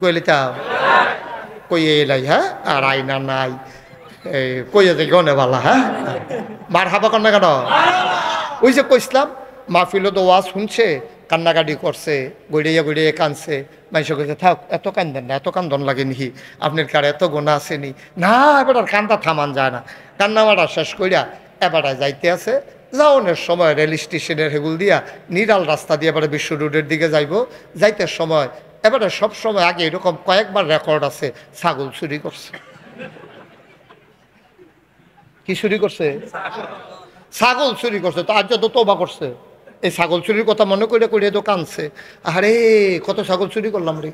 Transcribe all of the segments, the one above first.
কইলে তা কইয়ে এলাই হ্যাঁ আর আইনা নাই কইয়ে যে গনে বালা হ্যাঁ মার হাবা কন্যা কেন ওই যে কইসলাম মাহফিল তো ওয়াজ শুনছে কান্নাকাটি করছে গড়িয়ে গড়িয়ে কানছে মাইসে কইছে থাক এত কান্দেন না এত কান্দন লাগে নিহি আপনার কার এত গোনা আসেনি না এবার আর কান্দা থামান যায় না কান্না মারা শেষ কইরা এবারে যাইতে আছে যাওনের সময় রেল স্টেশনের হেগুল দিয়া নিরাল রাস্তা দিয়ে এবারে বিশ্ব রোডের দিকে যাইব যাইতে সময় এবারে সব সময় আগে এরকম কয়েকবার রেকর্ড আছে ছাগল চুরি করছে কি চুরি করছে ছাগল চুরি করছে তো আজ তো তোবা করছে এই ছাগল চুরির কথা মনে করে করে তো কানছে আরে কত ছাগল চুরি করলাম রে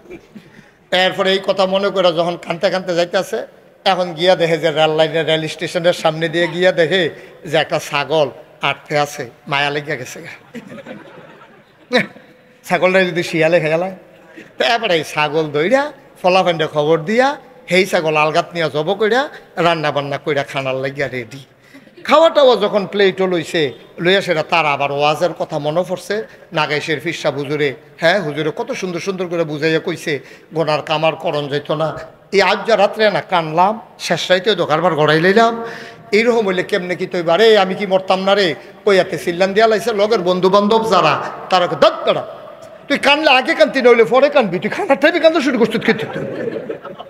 এরপরে এই কথা মনে করে যখন কানতে কানতে যাইতেছে এখন গিয়া দেখে যে রেল লাইনের রেল স্টেশনের সামনে দিয়ে গিয়া দেখে যে একটা ছাগল আটকে আছে মায়া লেগে গেছে ছাগলটা যদি শিয়ালে খেয়ালায় তো এবারে এই ছাগল দইরা ফলাফেন্ডে খবর দিয়া সেই ছাগল আলগাত নিয়ে জব কইরা রান্না বান্না কইরা খানার লাগিয়া রেডি খাওয়াটাও যখন প্লেটও লইছে লইয়া সেটা তার আবার ওয়াজের কথা মনে পড়ছে নাগাইশের ফিরসা হুজুরে হ্যাঁ হুজুরে কত সুন্দর সুন্দর করে বুঝাইয়া কইছে গোনার কামার করণ যাইত না এই আজ যা রাত্রে না কানলাম শেষ রাইতে দোকানবার গড়াই লইলাম এইরকম হইলে কেমনে কি তৈবা রে আমি কি মরতাম না রে কইয়াতে সিল্লান দিয়া লাইছে লগের বন্ধু বান্ধব যারা তারা দত করা তুই কানলে আগে কানতি নইলে পরে কানবি তুই খানার টাইমে কান্দা শুরু করছিস খেতে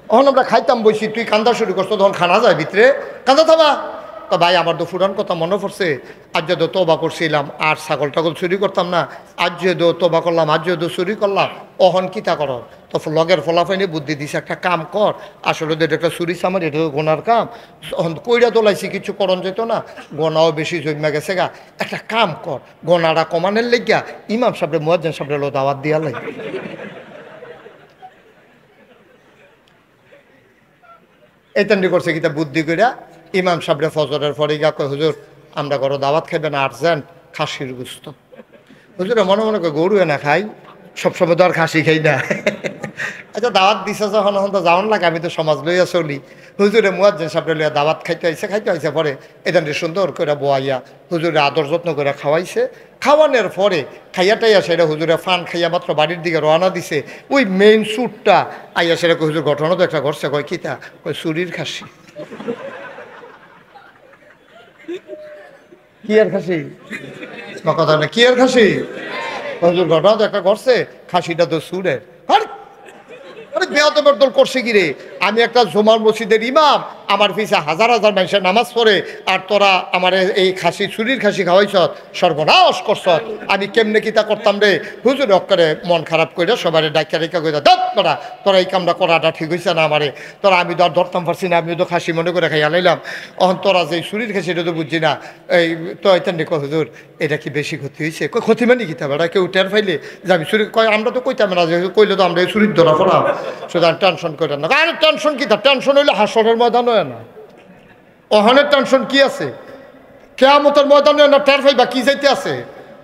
তখন আমরা খাইতাম বসি তুই কান্দা শুরু করছো তখন খানা যায় ভিতরে কান্দা থামা তো ভাই আমার তো ফুরান কথা মনে পড়ছে আজ যদি তোবা করছিলাম আর ছাগল টাগল চুরি করতাম না আজ যদি তোবা করলাম আজ যদি চুরি করলাম অহন কিতা কর তো লগের ফলাফাইনে বুদ্ধি দিছে একটা কাম কর আসলে তো এটা একটা চুরি সামার এটা গোনার কাম কইরা দোলাইছি কিছু করণ যেত না গোনাও বেশি জমা গেছে গা একটা কাম কর গোনাটা কমানের লেগিয়া ইমাম সাহেব মুয়াজ্জিন সাহেব লো দাওয়াত দিয়া লাই এতান্ডি করছে কিতা বুদ্ধি কইরা ইমাম সাহেবরে ফজরের পরে গিয়া কয় হুজুর আমরা ঘরে দাওয়াত খাইবেন আর্জেন্ট খাসির গুস্ত হুজুরে মনে মনে করে গরু না খাই সবসময় তো আর খাসি খাই না আচ্ছা দাওয়াত দিছে যখন এখন তো যাওয়ান লাগে আমি তো সমাজ লইয়া চলি হুজুরে মুয়াজ্জিন সাহেবরে লইয়া দাওয়াত খাইতে আইছে পরে এদানটি সুন্দর করে বোয়াইয়া হুজুরে আদর যত্ন করে খাওয়াইছে খাওয়ানোর পরে খাইয়াটাইয়া সেটা হুজুরে ফান খাইয়া মাত্র বাড়ির দিকে রওনা দিছে ওই মেইন স্যুটটা আইয়া সেটা হুজুর ঘটনা তো একটা ঘটছে কয় কিতা কয় চুরির খাসি কি আর খাসি কথা না কি আর খাসি হুজুর ঘটনা তো একটা করছে খাসিটা তো সুরের আরে বেয়াদবের দল করছে কি রে আমি একটা জুমার মসজিদের ইমাম আমার পিছে হাজার হাজার মানুষের নামাজ পড়ে আর তোরা আমার এই খাসি চুরির খাসি খাওয়াইছ সর্বনাশ করছ আমি কেমনে কিতা করতাম রে হুজুর অক্ষরে মন খারাপ করে সবাই ডাক্তার রেখা করে দাঁত তোরা তোরা এই কামটা করাটা ঠিক হয়েছে না আমারে তোরা আমি তো আর ধরতাম পারছি না আমিও তো খাসি মনে করে খাইয়া লাইলাম অহন তোরা যে চুরির খাসি এটা তো বুঝছি না এই তো এটা নিকো হুজুর এটা কি বেশি ক্ষতি হয়েছে ক্ষতি মানে কিতা বেড়া কেউ টের ফাইলে যে আমি চুরি কয় আমরা তো কইতাম না যে কইলে তো আমরা এই চুরির ধরা পড়াম সুতরাং টেনশন করে না আরে টেনশন কি টেনশন হইলে হাসরের ময়দান হয় না ওখানে টেনশন কি আছে কেয়ামতের ময়দানে না টের পাইবা কি যাইতে আছে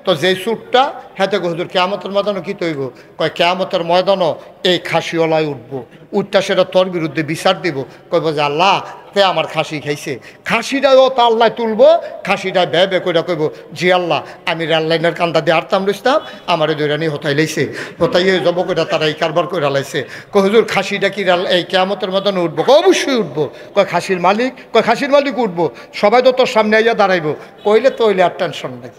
তো যে সুটটা হ্যাঁ তো হুজুর কেয়ামতের ময়দানও কি তৈব কয় কেয়ামতের ময়দানও এই খাসিওয়ালায় উঠবো উঠটা সেটা তোর বিরুদ্ধে বিচার দিব কইব যে আল্লাহ কে আমার খাসি খাইছে খাসিটাও তা আল্লাহ তুলবো খাসিটা বে করে কইব জি আল্লাহ আমি রেল লাইনের কান্দা দিয়ে আরতাম রইতাম আমার দৈরানি হতাই লাইছে হতাইয়ে জব করে তারা এই কারবার করে লাইছে কয় হুজুর খাসিটা কি এই কেয়ামতের ময়দানে উঠবো অবশ্যই উঠবো কয় খাসির মালিক উঠবো সবাই তো তোর সামনে আইয়া দাঁড়াইবো কইলে তো হইলে আর টেনশন নাই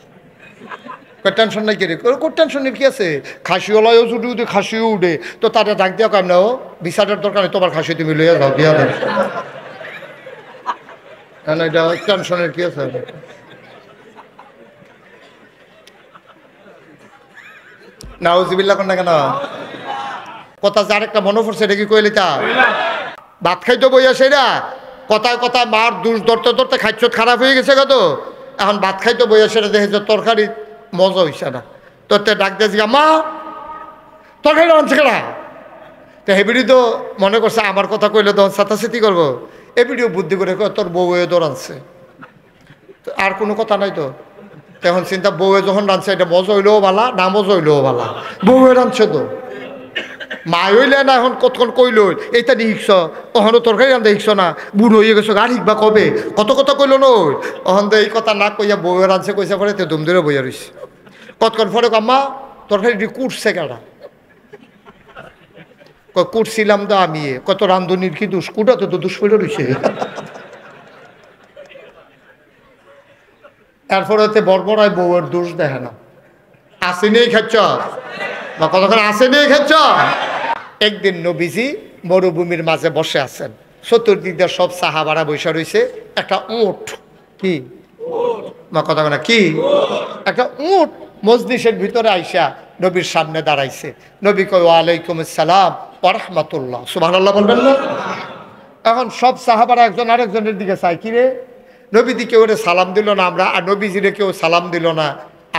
টেনশন নাই কেড়ে কোন টেনশনের কি আছে খাসিওয়ালাও যদি উঠে খাসিও উঠে তো তাদের ডাক দেওয়া কেমন ও বিচারের দরকার নেই তোমার খাসি তুমি লইয়া যাও দিয়া দেয় এটা টেনশনের কি আছে নাউজুবিল্লাহ কোন না কেন কথা যার একটা মনে পড়ছে এটা কি কইলি তা ভাত খাইতো বইয়া সেরা কথায় কথায় মার দুষ ধরতে ধরতে খাইছ খারাপ হয়ে গেছে কত এখন ভাত খাইতো বইয়া সেটা দেখেছে তরকারি মজা হইছে না তোর তে ডাক দিয়েছি মা তরকারি রাঁধছে কেনা তো হেবিডি তো মনে করছে আমার কথা কইলে তখন সাতাসাতি করবো এবিডিও বুদ্ধি করে তোর বউয়ে তো রাঁধছে আর কোনো কথা নাই তো তখন চিন্তা বউয়ে যখন রাঁধছে এটা মজা হইলেও বালা না মজা হইলেও বালা বউয়ে রাঁধছে তো মা হইলে না এখন কতক্ষণ কইল এইটা নিয়ে শিখছ ওখানে তরকারি রান্ধা শিখছ না বুড়ো হয়ে গেছো আর শিখবা কবে কত কথা কইল নই ওখান তো এই কথা না কইয়া বউয়ে রাঁধছে কইসা পরে তো দুম ধরে বইয়া রইছে কতক্ষণ পরে আম্মা তরকারি কুটছে কেডা কুটছিলাম তো আমি কত রান্ধনির কি দোষ, কুটাতে তো দোষ পড়ে রয়েছে। তারপরে হচ্ছে বর্বরায় বউয়ের দোষ দেখে না, আসেনি খেচ্ছ বা কতক্ষণ আসেনি খেচ্ছ। একদিন নবীজি মরুভূমির মাঝে বসে আছেন, চতুর্দিক দিয়ে সব সাহাবারা বসে রয়েছে। একটা উট, কি বা কতক্ষণ কি একটা উট মজলিসের ভিতরে আইসা নবীর সামনে দাঁড়াইছে। নবী কয় ওয়ালাইকুম আসসালাম ওয়া রাহমাতুল্লাহ, সুবহানাল্লাহ বলবেন না? এখন সব সাহাবারা একজন আরেকজনের দিকে চাই, কিরে নবীজি কেউ সালাম দিল না, আমরা আর নবীজিরে কেউ সালাম দিল না,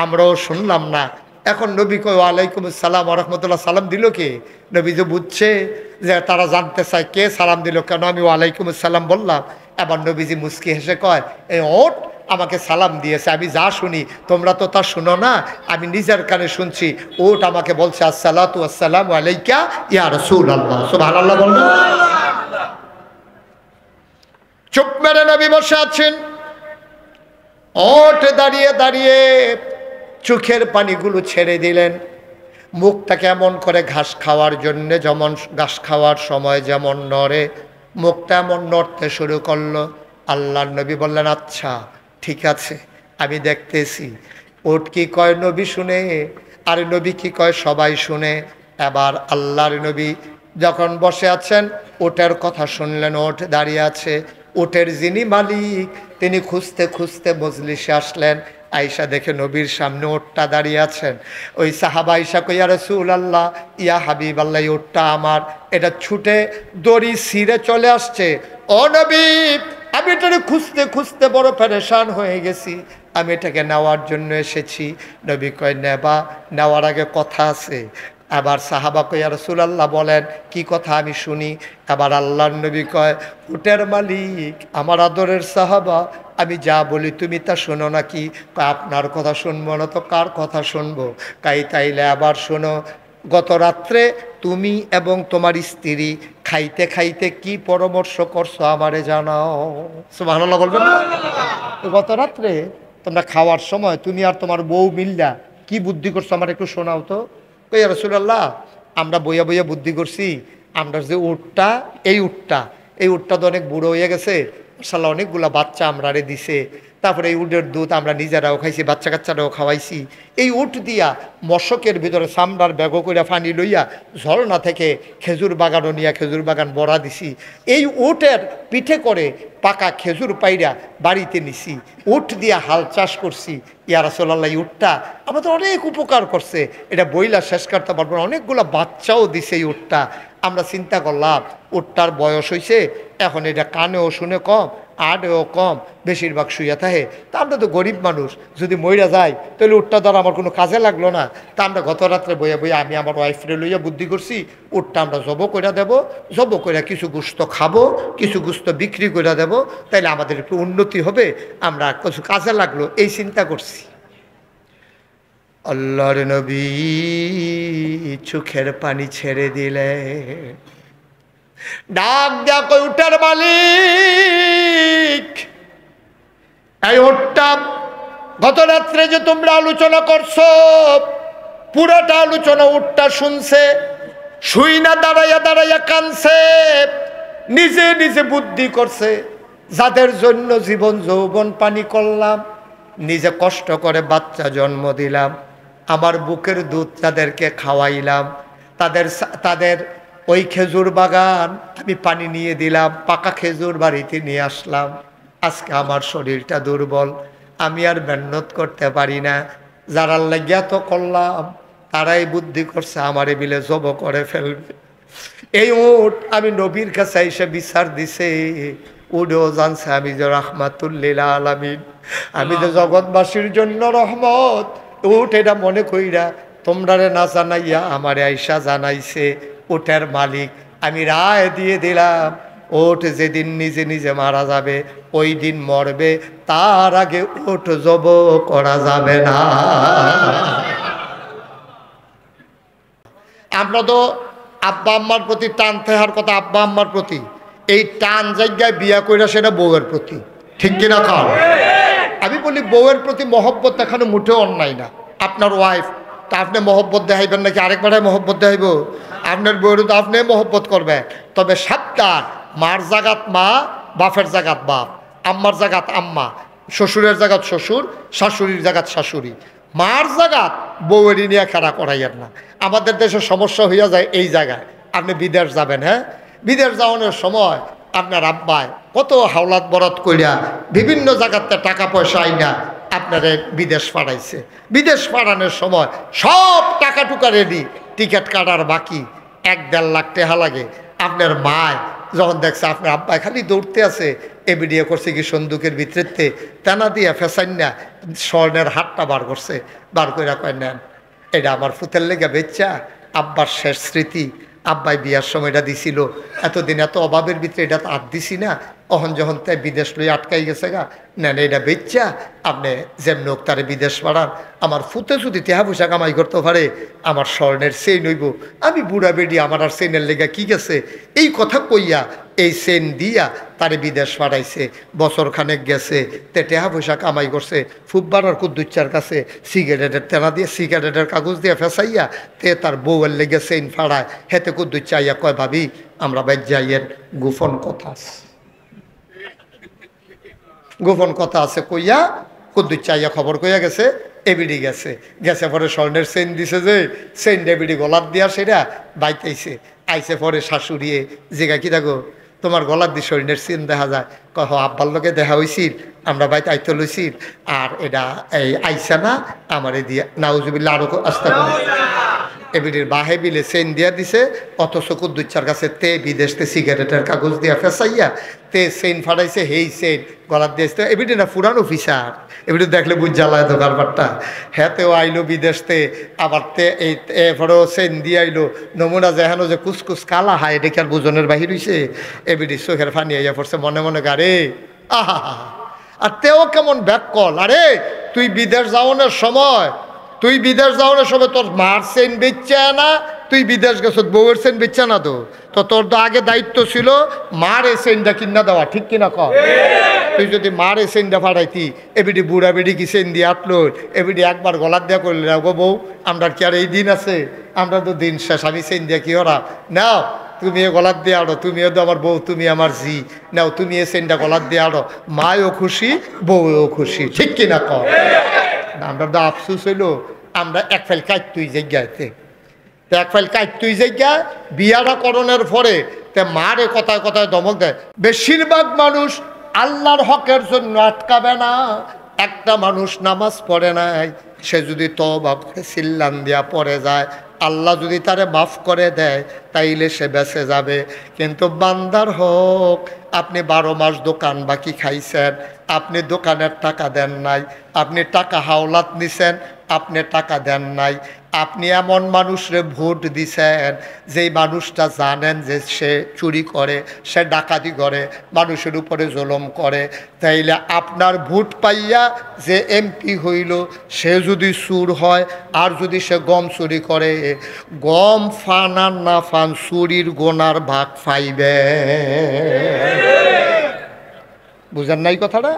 আমরাও শুনলাম না। এখন নবী কয় ওয়ালাইকুম আসসালাম ওয়া রাহমাতুল্লাহ, সালাম দিল কে? নবী যে বুঝছে যে তারা জানতে চায় কে সালাম দিল, কেন আমি ওয়ালাইকুম আসসালাম বললাম। এবার নবীজি মুস্কি হেসে কয় এই ওট আমাকে সালাম দিয়েছে, আমি যা শুনি তোমরা তো তা শুনো না, আমি নিজের কানে শুনছি। ওট আমাকে বলছে আসসালাতু আসসালামু আলাইকা ইয়া রাসূলুল্লাহ, সুবহানাল্লাহ বলবেন। চুপ মেরে নবী বসে আছেন। ওট দাঁড়িয়ে দাঁড়িয়ে চোখের পানিগুলো ছেড়ে দিলেন, মুখটাকে এমন করে ঘাস খাওয়ার জন্যে, যেমন ঘাস খাওয়ার সময় যেমন নড়ে, মুখটা এমন নড়তে শুরু করলো। আল্লাহর নবী বললেন আচ্ছা ঠিক আছে আমি দেখতেছি। ওট কি কয় নবী শুনে, আর নবী কি কয় সবাই শুনে। এবার আল্লাহর নবী যখন বসে আছেন, ওটের কথা শুনলেন, ওট দাঁড়িয়ে আছে। ওটের যিনি মালিক তিনি খুঁজতে খুঁজতে মজলিসে আসলেন, আয়েশা দেখে নবীর সামনে ওটটা দাঁড়িয়ে আছেন। ওই সাহাবা আয়েশা কই ইয়া রাসূলুল্লাহ ইয়া হাবিবাল্লাহ, এই ওটটা আমার, এটা ছুটে দড়ি ছিঁড়ে চলে আসছে। ও নবী আমি এটাকে খুঁজতে খুঁজতে বড় পেরেশান হয়ে গেছি, আমি এটাকে নেওয়ার জন্য এসেছি। নবী কয় নেবা, নেওয়ার আগে কথা আছে। আবার সাহাবা কয় ইয়া রাসূলুল্লাহ বলেন কি কথা আমি শুনি। আবার আল্লাহর নবী কয় উটের মালিক আমার আদরের সাহাবা, আমি যা বলি তুমি তা শোনো নাকি? কয় আপনার কথা শুনবো না তো কার কথা শুনবো? তাইলে আবার শোনো, গত রাত্রে তুমি এবং তোমার স্ত্রী খাইতে খাইতে কি পরামর্শ করছো আমারে জানাও। সুবহানাল্লাহ বলবেন না? গত রাত্রে তোমরা খাওয়ার সময় তুমি আর তোমার বউ মিল্লা কি বুদ্ধি করছো আমার একটু শোনাও তো। কই ইয়া রাসূলুল্লাহ আমরা বইয়া বইয়া বুদ্ধি করছি, আমরা যে উটটা এই উটটা তো অনেক বুড়ো হয়ে গেছে, মাশাআল্লাহ অনেকগুলা বাচ্চা আমরা দিছে, তারপরে এই উটের দুধ আমরা নিজেরাও খাইছি, বাচ্চা কাচ্চারাও খাওয়াইছি। এই উট দিয়া মশকের ভিতরে চামড়ার ব্যাগ করে পানি লইয়া ঝর্ণা থেকে খেজুর বাগানও নিয়া খেজুর বাগান বড়া দিছি। এই উটের পিঠে করে পাকা খেজুর পাইরা বাড়িতে নিছি, উট দিয়া হাল চাষ করছি। ইয়া রাসূলুল্লাহ এই উটটা আমাদের অনেক উপকার করছে, এটা বইলা শেষ করতে পারবো না, অনেকগুলো বাচ্চাও দিছে এই উটটা। আমরা চিন্তা করলাম উটটার বয়স হয়েছে, এখন এটা কানেও শুনে কম, আডেও কম, বেশিরভাগ শুইয়া থাকে। তা আমরা তো গরিব মানুষ, যদি মইরা যাই তাহলে উটটা দ্বারা আমার কোনো কাজে লাগলো না। তা আমরা গত রাত্রে বইয়া বইয়া আমি আমার ওয়াইফরে লইয়া বুদ্ধি করছি, উটটা আমরা জব করে দেবো, জব করে কিছু গোস্ত খাবো, কিছু গোস্ত বিক্রি করে দেবো, তাইলে আমাদের একটু উন্নতি হবে, আমরা কিছু কাজে লাগলো এই চিন্তা করছি। আল্লাহর নবী চোখের পানি ছেড়ে দিলে, ডাক দেয়া কই উটের মালিক এই উটটা গত রাত্রে যে তোমরা আলোচনা করছো পুরোটা আলোচনা উটটা শুনছে, শুই না দাঁড়াইয়া দাঁড়াইয়া কানছে, নিজে নিজে বুদ্ধি করছে। যাদের জন্য জীবন যৌবন পানি করলাম, নিজে কষ্ট করে বাচ্চা জন্ম দিলাম, আমার বুকের দুধ তাদেরকে খাওয়াইলাম, তাদের ওই খেজুর বাগান আমি পানি নিয়ে দিলাম, পাকা খেজুর বাড়িতে নিয়ে আসলাম। আজকে আমার শরীরটা দুর্বল, আমি আর মেহনত করতে পারি না, যারা লাগিয়া তো করলাম তারাই বুদ্ধি করছে আমারে বিলে জব করে ফেলবে। এই উট আমি নবীর কাছে এসে বিচার দিছে, উডেও জানছে আমি যে রাহমাতুল লিল আলামিন, আমি যে জগৎবাসীর জন্য রহমত। উট এটা মনে কইরা তোমরারে না জানাইয়া আমারে আইসা জানাইছে উটের মালিক। আমি রায় দিয়ে দিলাম ওট যেদিন নিজে নিজে মারা যাবে ওই দিন মরবে, তার আগে ওট জব করা যাবে না। আমরা তো আব্বা আম্মার প্রতি টান থাকার কথা, আব্বা আম্মার প্রতি এই টান জায়গায় বিয়া কইরা সেটা বউয়ের প্রতি, ঠিক কিনা খাও? আমি বলি বউয়ের প্রতি মহব্বত দেখানো মোটেও অন্যায় না। আপনার ওয়াইফ তা আপনি মহব্বত দেখাইবেন নাকি আরেকবারে মহব্বত দেখাইব? আপনার বউরে তো আপনি মহব্বত করবেন, তবে সাবধান, মার জাগাত মা, বাপের জাগাত বাপ, আম্মার জাগাত আম্মা, শ্বশুরের জাগাত শ্বশুর, শাশুড়ির জাগাত শাশুড়ি। মার জাগাত বউয়েরই নিয়ে খেলা করাইয়েন না। আমাদের দেশে সমস্যা হইয়া যায় এই জায়গায়। আপনি বিদেশ যাবেন, হ্যাঁ, বিদেশ যাওয়ানোর সময় আপনার আব্বায় কত হাওলাত বরাত কইরা বিভিন্ন জায়গাতে টাকা পয়সা আইনা আপনারে বিদেশ পাঠাইছে। বিদেশ পাঠানোর সময় সব টাকা টুকা রেডি, টিকিট কাটার বাকি 1-1.5 লাখ টাকা লাগে। আপনার মায় যখন দেখছে আপনার আব্বাই খালি দৌড়তে আছে, এবিডিএ করছে কি সন্দুকের ভিতরেতে টানা দিয়া ফেসাইন না স্বর্ণের হাতটা বার করছে, বার করে কয় নেন, এটা আমার ফুতের লেগে বেচ্চা, আব্বার শেষ স্মৃতি, আব্বাই বিয়ার সময় এটা দিছিল, এতদিন এত অভাবের ভিতরে এটা আর দিছি না, অহন যখন তাই বিদেশ লই আটকাই গেছে গা, নেন এটা বেচ্চা আপনি যেমন হোক তারে বিদেশ পাড়ান। আমার ফুতে যদি টেহা পয়সা কামাই করতে পারে, আমার স্বর্ণের চেইন হইব, আমি বুড়া বেডি, আমার আর চেইনের লেগা কি গেছে, এই কথা কইয়া এই চেইন দিয়া তারে বিদেশ পাঠাইছে। বছর খানেক গেছে, তে টেহা পয়সা কামাই করছে, ফুব্বার কুদ্দুচ্চার কাছে সিগারেটের তেনা দিয়ে সিগারেটের কাগজ দিয়ে ফেসাইয়া তে তার বউয়ের লেগে চেইন ফাড়ায়। হেতে কুদ্দুচ্চা ইয়া কয়, ভাবি আমরা বাইর যাইয়ের গোপন কথা আছে, গোপন কথা আছে কইয়া কুদ্দুচ্চা ইয়া খবর কইয়া গেছে, এবিডি গেছে, গেছে পরে স্বর্ণের চেইন দিছে, যে চেইন এবিডি গলার দিয়া সেটা বাইতেছে। আইসে পরে শাশুড়িয়ে জিগা কি থাকো তোমার গলার দিয়ে স্বর্ণের চেইন দেখা যায়, কহ আব্বার লোকে দেখা হয়েছিল, আমরা বাইতে আইতে লইছিল, আর এটা এই আইসা না আমার এ দিয়া নাউজুবিল্লাহ আরো আস্তে এবিডির বাহে বিলে চেইন দিয়া দিছে। অথচ কুদ্দুচ্চার কাছে তে বিদেশতে সিগারেটের কাগজ দিয়া ফেসাইয়া তে চেইন ফাটাইছে, হেই চেইন গলার দিয়েছে। এবিডি না ফুরান অফিসার, এবিডি দেখলে বুঝ জ্বালায় তো কারবারটা। হ্যাঁ তেও আইলো বিদেশতে, আবার তে এই এরপরেও চেইন দিয়ে আইলো, নমুনা যেহানো যে কুসকুস কালা হায় দেখে আর বুজনের বাহির হইছে। এবিডি চোখের ফানি আইয়া পড়ছে, মনে মনে গারে আহা। আর তেও কেমন ব্যাক কল, আরে তুই বিদেশ যাওয়ানোর সময়, তুই বিদেশ যাওয়ানোর সময় তোর মার চেইন বেচছে না, তুই বিদেশ গেছ বউয়ের চেইন বেচছে না, তো তোর তো আগে দায়িত্ব ছিল মার এই চেইনটা কিনা দেওয়া, ঠিক কিনা কর। তুই যদি মার এই চেইনটা ফাটাইতি, এবিডি বুড়া বেডি কি চেইন দিয়ে আটলো, এবিডি একবার গলার দেওয়া করলে গো বউ আমরা কি আর এই দিন আছে, আমরা তো দিন শেষ, আমি চেইন দিয়ে কি ওরা নাও, তুমি এ গলার দিয়ে আড়ো, তুমিও তো আমার বউ, তুমি আমার জি, নাও তুমি এ চেইনটা গলার দিয়ে আড়ো, মায়ও খুশি বউও খুশি, ঠিক কিনা কর। আমরা তো আফসুস হইলো আমরা এক ফাইল কাজ তুই জায়গাতে, এক ফাইল কাজ তুই জায়গা বিয়াটা করণের পরে তে মারে কথায় কথায় দমক দেয়। বেশিরভাগ মানুষ আল্লাহর হকের জন্য আটকাবে না। একটা মানুষ নামাজ পড়ে নাই, সে যদি তওবা করে সিল্লান দিয়া পড়ে যায়, আল্লাহ যদি তারে মাফ করে দেয় তাইলে সে বেঁচে যাবে। কিন্তু বান্দার হক, আপনি 12 মাস দোকান বাকি খাইছেন, আপনি দোকানের টাকা দেন নাই, আপনি টাকা হাওলাত নিছেন, আপনি টাকা দেন নাই, আপনি এমন মানুষরে ভোট দিছেন যেই মানুষটা জানেন যে সে চুরি করে, সে ডাকাতি করে, মানুষের উপরে জুলুম করে, তাইলে আপনার ভোট পাইয়া যে এমপি হইল সে যদি চুর হয়, আর যদি সে গম চুরি করে, গম ফান আর না ফান চুরির গোনার ভাগ পাইবে। বুঝেন নাই কথাটা?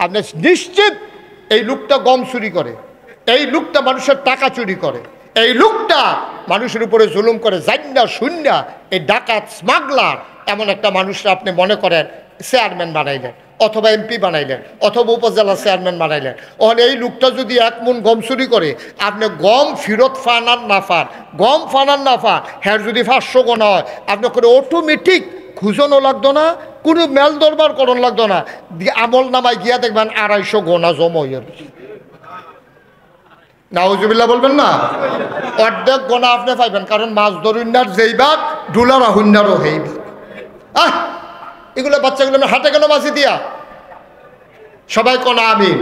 আপনি নিশ্চিত এই লোকটা গম চুরি করে, এই লোকটা মানুষের টাকা চুরি করে, এই লোকটা মানুষের উপরে জুলুম করে, জান্না শূন্যা এই ডাকাত স্মাগলার, এমন একটা মানুষরা আপনি মনে করেন চেয়ারম্যান বানাইলেন, অথবা এমপি বানাইলেন, অথবা উপজেলা চেয়ারম্যান বানাইলেন। ওখানে এই লোকটা যদি 1 মণ গম চুরি করে, আপনি গম ফিরত ফান আর না ফান, গম ফান আর না ফান, হ্যাঁ যদি 500 গোনা হয়, আপনি করে অটোমেটিক খুঁজনও লাগতো না, কোনো মেল দরবার করণ লাগতো না, আমল নামায় গিয়া দেখবেন 250 গোনা জমা হয়ে যাবে। নাউজুবিল্লাহ বলবেন না? অর্ধেক গোনা আপনি পাইবেন, কারণ মাছ ধরুন্যার যেই ভাগ ডুলার হুন্যারও হেই ভাগ। এগুলো বাচ্চাগুলো হাতে কেন বাঁচি দিয়া, সবাই কোন আমিন।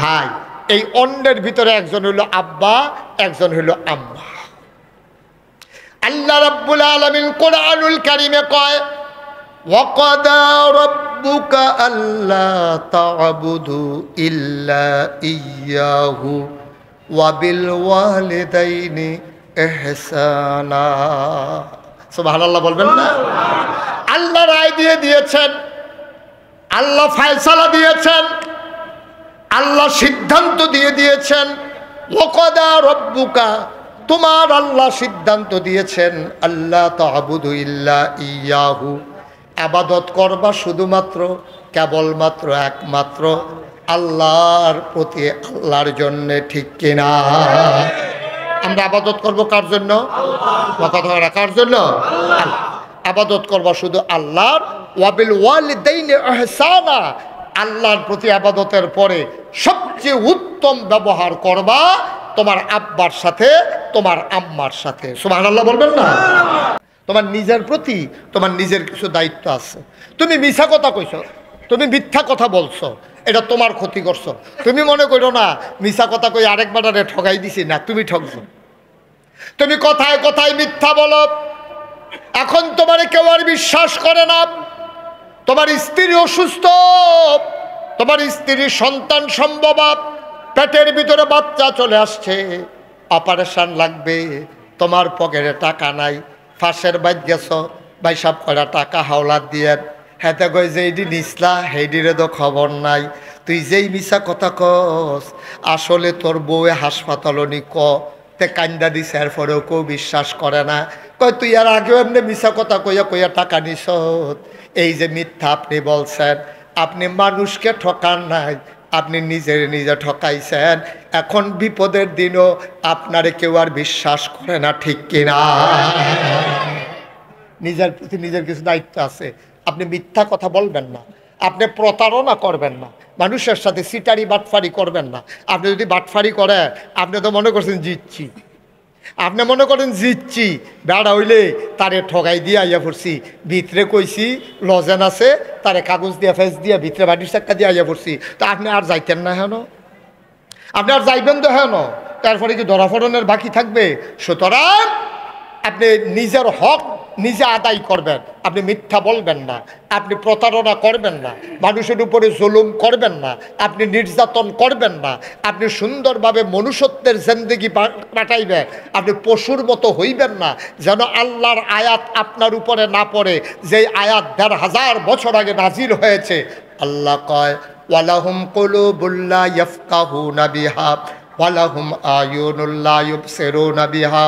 ভাই, এই অন্যের ভিতরে একজন হইল আব্বা, একজন হইল আম্মা। আল্লাহ রাব্বুল আলামিন কোরআনুল কারীমে কয়, ওয়াকাদা রাব্বুকা আল্লা তা'বুদু ইল্লা ইয়্যাহু ওয়া বিল ওয়ালিদাইনি ইহসানা। সুবহানাল্লাহ বলবেন না? আল্লাহ রায় দিয়ে দিয়েছেন, আল্লাহ ফয়সালা দিয়েছেন, আল্লাহ সিদ্ধান্ত দিয়ে দিয়েছেন। ওয়াকাদা রাব্বুকা, তোমার আল্লাহ সিদ্ধান্ত দিয়েছেন আল্লাহ তা'বুদু ইল্লা ইয়াহু, ইবাদত করবা শুধুমাত্র কেবলমাত্র একমাত্র আল্লাহর প্রতি, আল্লাহর জন্য, ঠিক কিনা? আমরা ইবাদত করব কার জন্য? আল্লাহ। কার জন্য? আল্লাহ। ইবাদত করবা শুধু আল্লাহর। ওয়াবিল ওয়ালিদাইনি ইহসানা, আল্লাহর প্রতি ইবাদতের পরে সবচেয়ে উত্তম ব্যবহার করবা তোমার আব্বার সাথে, তোমার আম্মার সাথে। সুবহানাল্লাহ বলবেন না? তোমার নিজের প্রতি তোমার নিজের কিছু দায়িত্ব আছে। তুমি মিছা কথা কইছো, তুমি মিথ্যা কথা বলছো, এটা তোমার ক্ষতি করছো। তুমি মনে করো না মিছা কথা কই আরেকবারে ঠকাই দিছি, না, তুমি ঠকছো। তুমি কথায় কথায় মিথ্যা বলো, এখন তোমারে কেউ আর বিশ্বাস করে না। তোমার স্ত্রী অসুস্থ, তোমার স্ত্রীর সন্তান সম্ভবা, পেটের ভিতরে বাচ্চা চলে আসছে, অপারেশন লাগবে, তোমার পকেটে টাকা নাই, ফাঁসের বাইর গেছ, ভাই সব কটা টাকা হাওলাত দিয়ে, হেতে কই যে এইটি নিসলা সেইটিরে তো খবর নাই। তুই যেই মিছা কথা কস, আসলে তোর বউয়ে হাসপাতাল নি ক তে কান্দা দিছে, এরপরেও কেউ বিশ্বাস করে না। কয় তুই আর আগেও এমনি মিছা কথা কইয়া কইয়া টাকা নিস। এই যে মিথ্যা আপনি বলছেন, আপনি মানুষকে ঠকান নাই, আপনি নিজে ঠকাইছেন। এখন বিপদের দিনও আপনারে কেউ আর বিশ্বাস করে না, ঠিক কিনা? নিজের প্রতি নিজের কিছু দায়িত্ব আছে। আপনি মিথ্যা কথা বলবেন না, আপনি প্রতারণা করবেন না, মানুষের সাথে সিটারি বাটফারি করবেন না। আপনি যদি বাটফারি করেন, আপনি তো মনে করছেন জিতছি, আপনি মনে করেন জিতছি, বেড়া হইলে তারে ঠগাই দিয়ে আইয়া পড়ছি, ভিতরে কইছি লজেন আছে, তারে কাগজ দিয়া ফেস দিয়া ভিতরে বাটির চাক্কা দিয়ে আইয়া পড়ছি। তা আপনি আর যাইতেন না হেন? আপনি আর যাইবেন তো হেন? তারপরে কি ধরাফড়নের বাকি থাকবে? সুতরাং আপনি নিজের হক নিজে আদায় করবেন। আপনি মিথ্যা বলবেন না, আপনি প্রতারণা করবেন না, মানুষের উপরে জুলুম করবেন না, আপনি নির্যাতন করবেন না, আপনি সুন্দরভাবে মনুষ্যত্বের জিন্দেগি কাটাইবেন। আপনি পশুর মতো হইবেন না, যেন আল্লাহর আয়াত আপনার উপরে না পড়ে, যেই আয়াত ১৫০০ বছর আগে নাজিল হয়েছে। আল্লাহ কয় ওয়ালাহুম কুলুবুল্লা ইয়াফকাহুনা বিহা ওয়ালাহুম আয়ুনুল্লা ইউবসিরুনা বিহা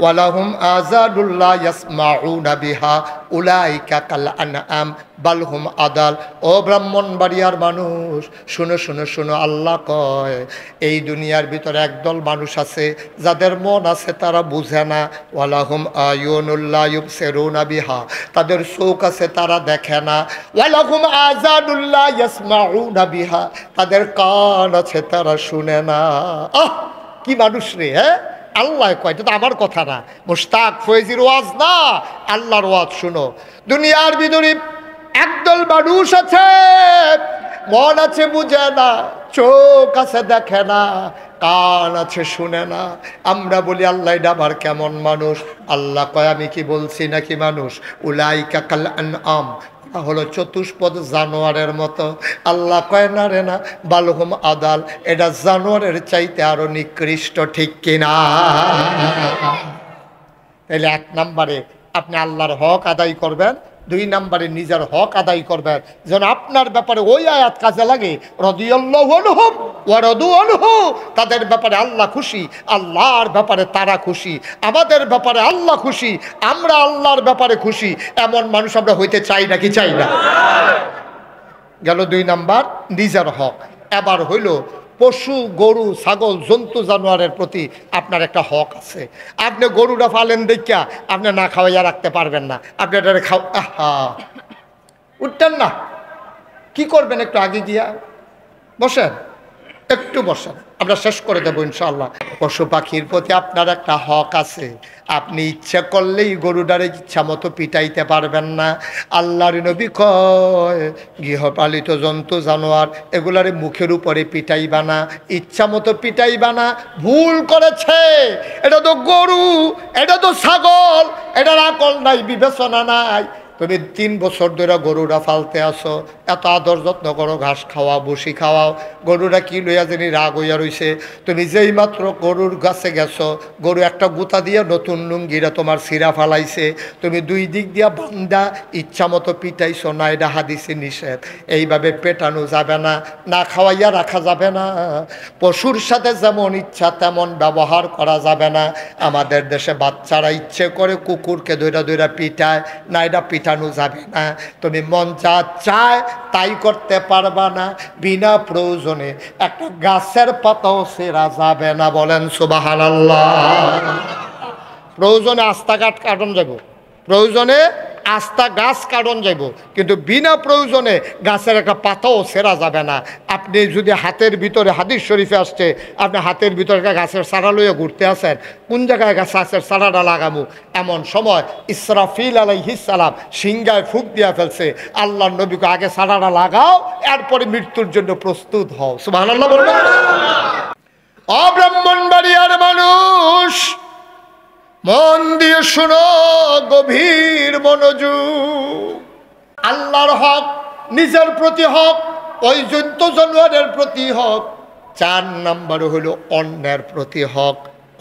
ওয়ালাহুম আযানুল্লা ইয়াসমাউনা বিহা উলাইকা কাল আনআম বাল হুম আদাল। ও ব্রাহ্মণবাড়িয়ার মানুষ, শুনো শুনো শুনো, আল্লাহ কয় এই দুনিয়ার ভিতরে একদল মানুষ আছে যাদের মন আছে তারা বুঝে না। ওয়ালাহুম আয়ুনুল্লা ইউবসিরুনা বিহা, তাদের চোখ আছে তারা দেখে না। ওয়ালাহুম আযানুল্লা ইয়াসমাউনা বিহা, তাদের কান আছে তারা শুনে না। কি মানুষ রে! হ্যাঁ, আল্লাহ কয়, এটা তো আমার কথা না, মুশতাক ফয়েজির ওয়াজ না, আল্লাহর ওয়াজ শুনো। দুনিয়ার ভিতরে একদল মানুষ আছে, মন আছে বুঝে না, চোখ আছে দেখে না, কান আছে শুনে না। আমরা বলি আল্লাহ এটা আবার কেমন মানুষ? আল্লাহ কয় আমি কি বলছি নাকি মানুষ? উলাইকা কাল আনআম, হলো চতুষ্পদ জানোয়ারের মতো। আল্লাহ কয় না রে না, বালহুম আদাল, এটা জানোয়ারের চাইতে আরো নিকৃষ্ট, ঠিক কিনা? তাহলে ১ নম্বরে আপনি আল্লাহর হক আদায় করবেন, ২ নম্বরে নিজের হক আদায় করবেন, যেন আপনার ব্যাপারে ওই আয়াত কাজে লাগে, রাদিয়াল্লাহু আনহুম ওয়া রাদু আনহু, তাদের ব্যাপারে আল্লাহ খুশি, আল্লাহর ব্যাপারে তারা খুশি, আমাদের ব্যাপারে আল্লাহ খুশি, আমরা আল্লাহর ব্যাপারে খুশি। এমন মানুষ আমরা হইতে চাই নাকি চাই না? গেল ২ নাম্বার, নিজের হক। এবার হইল পশু, গরু, ছাগল, জন্তু জানোয়ারের প্রতি আপনার একটা হক আছে। আপনি গরুটা পালেন দেখিয়া আপনি না খাওয়াইয়া রাখতে পারবেন না, আপনি এটা উঠতেন না, কি করবেন? একটু আগে গিয়া বসেন, একটু বসেন, আমরা শেষ করে দেবো ইনশাআল্লাহ। পশু পাখির প্রতি আপনার একটা হক আছে। আপনি ইচ্ছা করলেই গরুটারে ইচ্ছা মতো পিটাইতে পারবেন না। আল্লাহর নবী কয় গৃহপালিত জন্তু জানোয়ার এগুলারে মুখের উপরে পিটাইবা না, ইচ্ছা মতো পিটাইবা না। ভুল করেছে, এটা তো গরু, এটা তো ছাগল, এটার আকল নাই, বিবেচনা নাই। তুমি ৩ বছর ধরে গরুটা ফালতে আসো, এত আদর যত্ন করো, ঘাস খাওয়াও, বসি খাওয়াও, গরুরা কি লইয়া জানি রাগ হইয়া রইছে। তুমি যেই মাত্র গরুর কাছে গেছো, গরু একটা গুতা দিয়া নতুন লুঙ্গিরা তোমার সিরা ফালাইছে, তুমি দুই দিক দিয়া বান্দা ইচ্ছা মতো পিটাইছো না, এটা হাদিসে নিষেধ। এইভাবে পেটানো যাবে না, না খাওয়াইয়া রাখা যাবে না। পশুর সাথে যেমন ইচ্ছা তেমন ব্যবহার করা যাবে না। আমাদের দেশে বাচ্চারা ইচ্ছে করে কুকুরকে ধইরা ধইরা পিটায়, না, এটা পিটানো যাবে না। তুমি মন যা চায় তাই করতে পারবা না। বিনা প্রয়োজনে একটা গাছের পাতাও ছেঁড়া যাবে না। বলেন সুবহানাল্লাহ। প্রয়োজনে আস্থা কাটন যাব, প্রয়োজনে আস্থা গাছ কাটন যাব, কিন্তু বিনা প্রয়োজনে গাছের একটা পাতাও ছেঁড়া যাবে না। আপনি যদি হাতের ভিতরে, হাদিস শরীফে আসছে, আপনি হাতের ভিতরে একটা গাছের চারা লইয়া ঘুরতে আসেন, কোন জায়গায় গাছের চারাটা লাগামু, এমন সময় ইসরাফিল আলাইহিস সালাম সিংহায় ফুঁক দিয়া ফেলছে। আল্লাহর নবীকে আগে চারাটা লাগাও, এরপরে মৃত্যুর জন্য প্রস্তুত হও। সুবহানাল্লাহ বলবেন। ব্রাহ্মণবাড়িয়ার মানুষ, মন দিয়ে শোনো, গভীর মনোযোগ। আল্লাহর হক, নিজের প্রতি হক, ওই জন্তু জানোয়ারের প্রতি হক। 4 নম্বর হলো অন্যের প্রতি হক।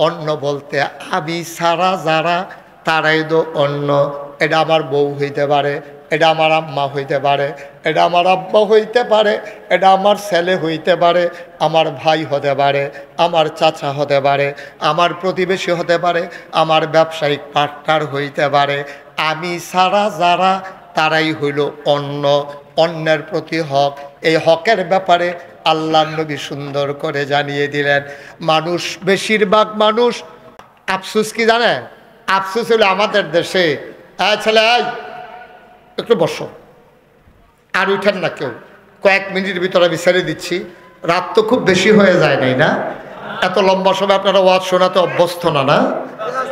অন্য বলতে আমি সারা যারা, তারাই তো অন্য। এটা আমার বউ হইতে পারে, এটা আমার আম্মা হইতে পারে, এটা আমার আব্বা হইতে পারে, এটা আমার ছেলে হইতে পারে, আমার ভাই হতে পারে, আমার চাচা হতে পারে, আমার প্রতিবেশী হতে পারে, আমার ব্যবসায়িক পার্টনার হইতে পারে। আমি সারা যারা, তারাই হইল অন্য। অন্যের প্রতি হক। এই হকের ব্যাপারে আল্লাহর নবী সুন্দর করে জানিয়ে দিলেন। মানুষ, বেশিরভাগ মানুষ, আফসোস কি জানেন? আফসোস হলো আমাদের দেশে, ছেলে একটু বসো, আর উঠেন না কেউ, কয়েক মিনিটের ভিতরে আমি ছেড়ে দিচ্ছি। রাত তো খুব বেশি হয়ে যায় নাই না? এত লম্বা সময় আপনারা ওয়াজ শোনাতে অভ্যস্ত না, না?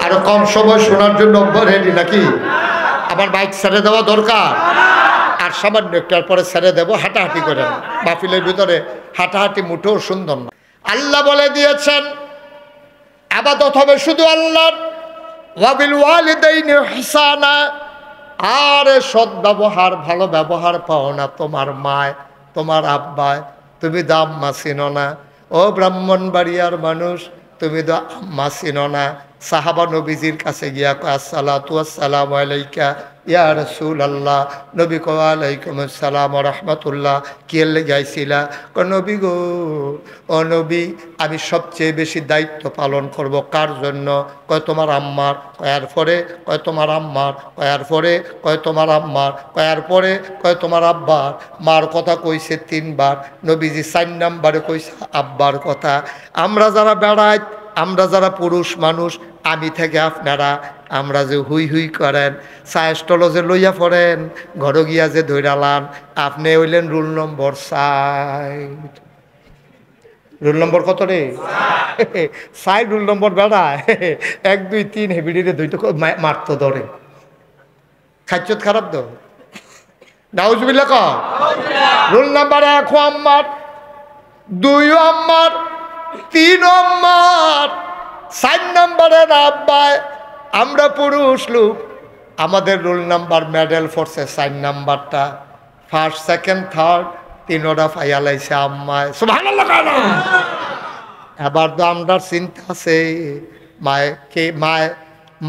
আরো কম সময় শোনার জন্য রেডি নাকি? আবার বাইক ছেড়ে দেওয়া দরকার, আর সামান্য একটার পরে ছেড়ে দেবো। হাঁটাহাঁটি করেন, মাহফিলের ভিতরে হাঁটাহাঁটি মুঠেও সুন্দর না। আল্লাহ বলে দিয়েছেন ইবাদত হবে শুধু আল্লাহর। ওয়া বিল ওয়ালিদাইনি ইহসানা, আর সৎ ব্যবহার, ভালো ব্যবহার পাও না তোমার মায়, তোমার আব্বায়। তুমি তো আম্মা চিনো না। ও ব্রাহ্মণবাড়িয়ার মানুষ, তুমি তো আম্মা চিনো না। সাহাবা নবীজির কাছে গিয়া কয় আসসালাতু ওয়াসসালামু আলাইকা ইয়া রাসূলুল্লাহ। নবী কয় আলাইকুম আসসালাম ওয়া রাহমাতুল্লাহ। কি গাইছিলা? কয় নবী গো, ও নবী, আমি সবচেয়ে বেশি দায়িত্ব পালন করব কার জন্য? কয় তোমার আম্মার। কয়ার পরে কয় তোমার আম্মার। কয়ার পরে কয় তোমার আম্মার। কয়ার পরে কয় তোমার আব্বার। মার কথা কইছে 3 বার। নবীজি 4 নম্বরে কইছে আব্বার কথা। আমরা যারা বেড়াই, আমরা যারা পুরুষ মানুষ, আমি থেকে আপনারা, আমরা যে হুই হুই করেন, চায়ের স্টল যে লইয়া পড়েন, ঘরে গিয়া যে ধৈরালান, আপনি হইলেন রুল নম্বর 4। রুল নম্বর কত রে? 4 রুল নম্বর বেড়ায়। 1 2 3 হেবিডিরে দুইটা মারতো ধরে। খাচ্ছত খারাপ তো, নাউজুবিল্লাহ ক। রুল নাম্বার 1 আম্মার, 2 আম্মার, 3 আম্মার, 4 নম্বরের আব্বায়। আমরা পুরুষ লোক, আমাদের রুল নাম্বার মেডেল ফোর্সে 4 নাম্বারটা, 1st 2nd 3rd 3টা ফাইয়ালাইছে আম্মায়। সুবহানাল্লাহ। এবার তো আমরা চিন্তা আছে, মায়কে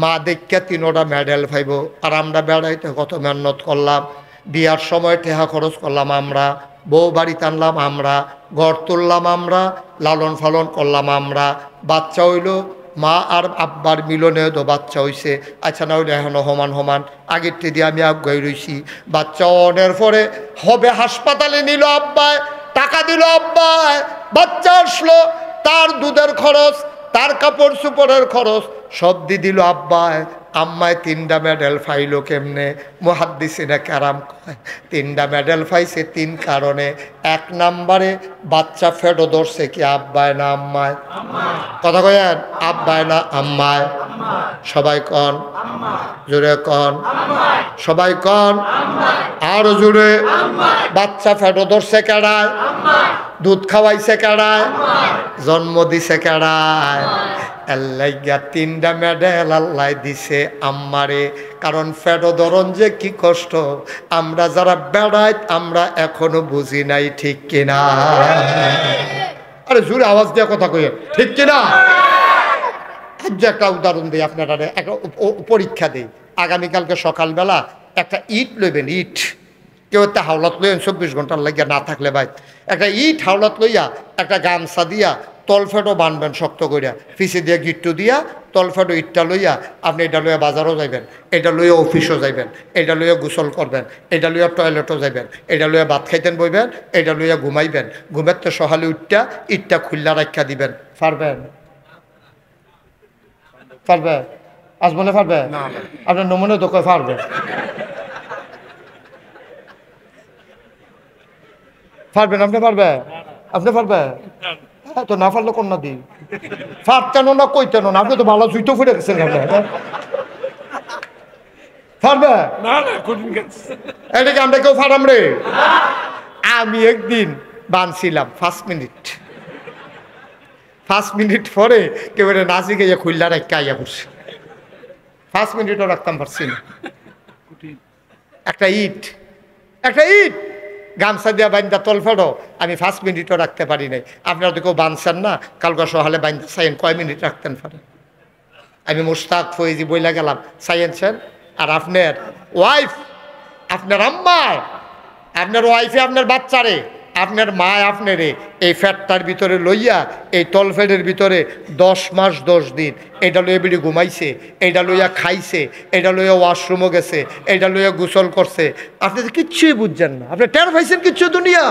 মা দেখা 3টা মেডেল পাইব, আর আমরা বেড়াইতে কত মেহনত করলাম, বিয়ার সময় টেহা খরচ করলাম আমরা, বউ বাড়ি টানলাম আমরা, ঘর তুললাম আমরা, লালন পালন করলাম আমরা। বাচ্চা হইল মা আর আব্বার মিলনে তো বাচ্চা হইছে। আচ্ছা, না হইলে এখনো সমান সমান, আগের দিয়ে আমি আগাই রইছি। বাচ্চা অনের পরে হবে হাসপাতালে নিল আব্বায়, টাকা দিল আব্বায়, বাচ্চা আসলো, তার দুধের খরচ, তার কাপড় চোপড়ের খরচ সব দিয়ে দিল আব্বায়। আম্মায় 3টা মেডেল পাইল কেমনে? মুহাদ্দিসিনে কেরাম কয় 3টা মেডেল পাইছে 3 কারণে। 1 নম্বরে বাচ্চা ফেটো ধরছে কি আব্বায় না আম্মায়? কথা কয়েন, আব্বায় না আম্মায়? সবাই কন, জোরে কন, সবাই কন, আরো জোরে। বাচ্চা ফেটো ধরছে কেডায়? দুধ খাওয়াইছে কেডায়, জন্ম দিছে কেডায়? আল্লাহ তিনটা মেডেল আল্লাহ দিছে আম্মারে। কারণ ফেডো ধরন যে কি কষ্ট আমরা যারা বেড়াই আমরা এখনো বুঝি নাই, ঠিক কিনা? আরে জোরে আওয়াজ দিয়ে কথা কই, ঠিক কিনা? আজ একটা উদাহরণ দিই আপনারা, একটা পরীক্ষা দিই। আগামীকালকে সকালবেলা একটা ইট লইবেন, ইট। কেউ একটা হাওলাত লইবেন 24 ঘন্টার লাগিয়া না থাকলে ভাই, একটা ইট হাওলাত লইয়া একটা গামছা দিয়া তলফেটও বানবেন শক্ত করিয়া, পিছে দিয়ে গিট্টু দিয়া তলফেটও ইটটা লইয়া আপনি এটা লইয়া বাজারও যাইবেন, এটা লইয়া অফিসও যাইবেন, এটা লইয়া গোসল করবেন, এটা লইয়া টয়লেটও যাইবেন, এটা লইয়া ভাত খাইতেন বইবেন, এটা লইয়া ঘুমাইবেন। ঘুমের তো সকালে উঠটা ইটটা খুল্লা রাখা দিবেন। পারবেন? পারবে? আজ মনে পারবে? আপনার নমুনে তো কয় পারবে। পারবেন? আপনি পারবে? আপনি পারবে? তো না পারলে কন্যা দিই। পারতেন না কইতেন না, আপনি তো ভালো জুইতো ফুটে গেছেন। পারবে? এটাকে আমরা কেউ পারাম রে? আমি একদিন বানছিলাম 5 মিনিট, 5 মিনিট পরে কেউ নাচি গিয়ে খুললা রাখা আইয়া পড়ছে। 5 মিনিটও রাখতাম পারছি না। একটা ইট গামছা দিয়া বাইন্দা তলফেডো আমি 5 মিনিটও রাখতে পারি নাই। আপনারা তো কেউ বানছেন না, কালকে সকালে বাইন্দা চাইন কয় মিনিট রাখতেন পারেন? আমি মুস্তাক ফয়েজি বইলা গেলাম চাইছেন। আর আপনার ওয়াইফ, আপনার আম্মায়, আপনার ওয়াইফে আপনার বাচ্চারে, আপনার মা আপনারে এই ফ্যাটটার ভিতরে লইয়া এই তলফেডের ভিতরে 10 মাস 10 দিন এটা লইয়া বেড়ি ঘুমাইছে, এটা লইয়া খাইছে, এটা লইয়া ওয়াশরুমও গেছে, এটা লইয়া গোসল করছে। আপনি তো কিচ্ছুই বুঝছেন না, আপনি টের পাইছেন কিচ্ছু দুনিয়া?